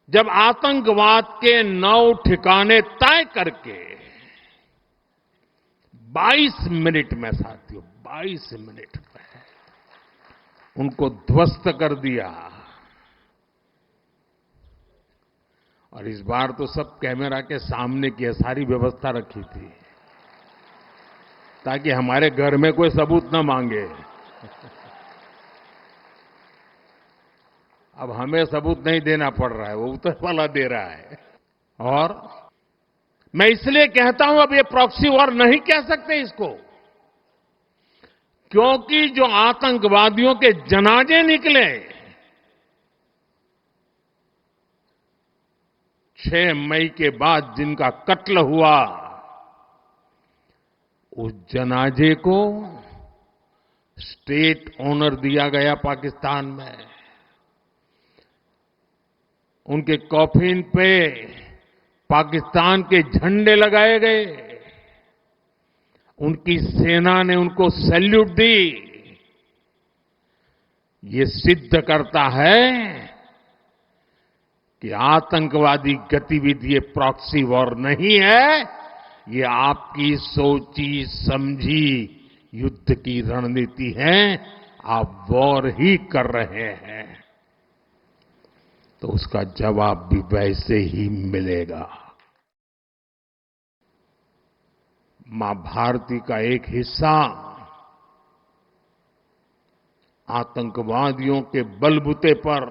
जब आतंकवाद के 9 ठिकाने तय करके 22 मिनट में साथियों 22 मिनट में उनको ध्वस्त कर दिया। और इस बार तो सब कैमरा के सामने की सारी व्यवस्था रखी थी ताकि हमारे घर में कोई सबूत न मांगे। अब हमें सबूत नहीं देना पड़ रहा है, वो ऊपर वाला दे रहा है। और मैं इसलिए कहता हूं अब ये प्रॉक्सी वॉर नहीं कह सकते इसको, क्योंकि जो आतंकवादियों के जनाजे निकले 6 मई के बाद जिनका कत्ल हुआ, उस जनाजे को स्टेट ऑनर दिया गया पाकिस्तान में। उनके कॉफिन पे पाकिस्तान के झंडे लगाए गए, उनकी सेना ने उनको सैल्यूट दी। ये सिद्ध करता है कि आतंकवादी गतिविधि प्रॉक्सी वॉर नहीं है, ये आपकी सोची समझी युद्ध की रणनीति है। आप वॉर ही कर रहे हैं तो उसका जवाब भी वैसे ही मिलेगा। मां भारती का एक हिस्सा आतंकवादियों के बलबूते पर,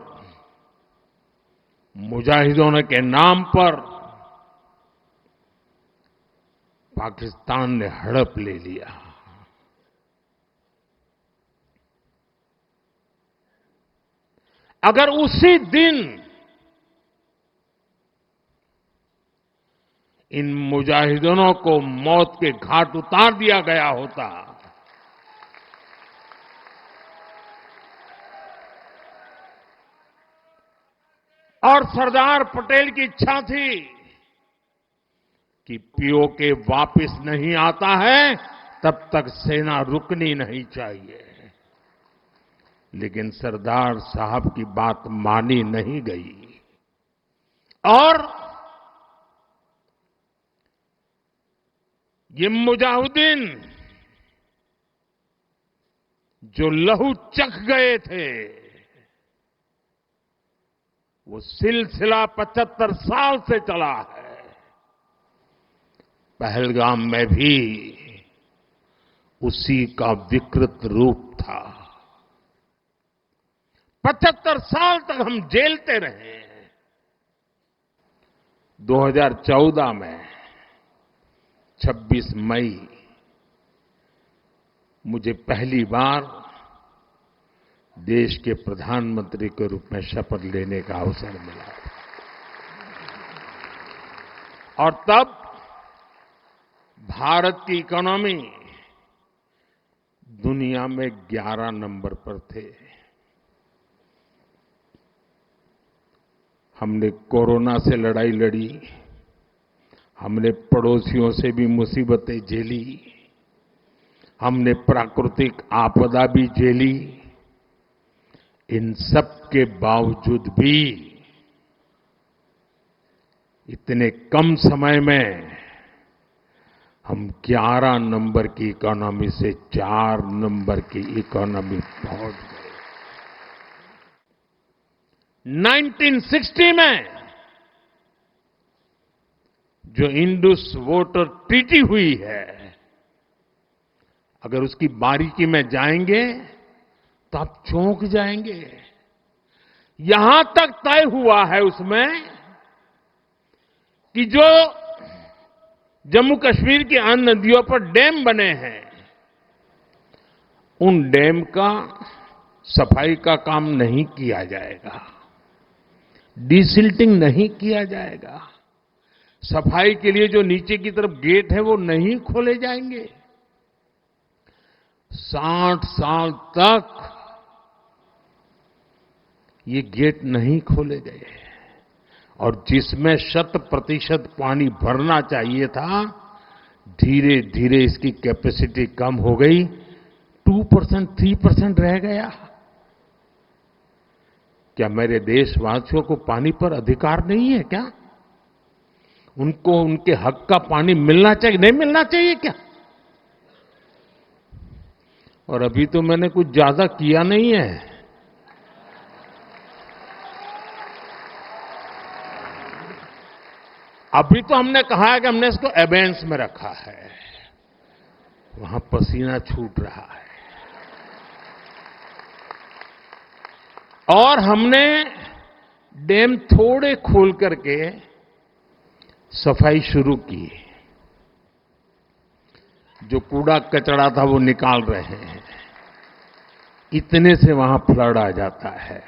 मुजाहिदों के नाम पर पाकिस्तान ने हड़प ले लिया। अगर उसी दिन इन मुजाहिदों को मौत के घाट उतार दिया गया होता और सरदार पटेल की इच्छा थी कि पीओके वापस नहीं आता है तब तक सेना रुकनी नहीं चाहिए, लेकिन सरदार साहब की बात मानी नहीं गई और ये मुजाहिदीन जो लहू चख गए थे, वो सिलसिला 75 साल से चला है। पहलगाम में भी उसी का विकृत रूप था। 75 साल तक हम झेलते रहे। 2014 में 26 मई मुझे पहली बार देश के प्रधानमंत्री के रूप में शपथ लेने का अवसर मिला और तब भारत की इकोनॉमी दुनिया में 11 नंबर पर थे। हमने कोरोना से लड़ाई लड़ी, हमने पड़ोसियों से भी मुसीबतें झेली, हमने प्राकृतिक आपदा भी झेली। इन सब के बावजूद भी इतने कम समय में हम 11 नंबर की इकोनॉमी से 4 नंबर की इकोनॉमी पहुंच गए। 1960 में जो इंडस वाटर ट्रीटी हुई है, अगर उसकी बारीकी में जाएंगे तो आप चौंक जाएंगे। यहां तक तय हुआ है उसमें कि जो जम्मू कश्मीर की अन्य नदियों पर डैम बने हैं, उन डैम का सफाई का काम नहीं किया जाएगा, डिसिल्टिंग नहीं किया जाएगा, सफाई के लिए जो नीचे की तरफ गेट है वो नहीं खोले जाएंगे। 60 साल तक ये गेट नहीं खोले गए और जिसमें 100% पानी भरना चाहिए था, धीरे धीरे इसकी कैपेसिटी कम हो गई, 2%, 3% रह गया। क्या मेरे देशवासियों को पानी पर अधिकार नहीं है क्या? उनको उनके हक का पानी मिलना चाहिए, नहीं मिलना चाहिए क्या? और अभी तो मैंने कुछ ज्यादा किया नहीं है। अभी तो हमने कहा है कि हमने इसको एबेंस में रखा है, वहां पसीना छूट रहा है। और हमने डैम थोड़े खोल करके सफाई शुरू की। जो कूड़ा कचरा था वो निकाल रहे हैं। इतने से वहां फ्लड आ जाता है।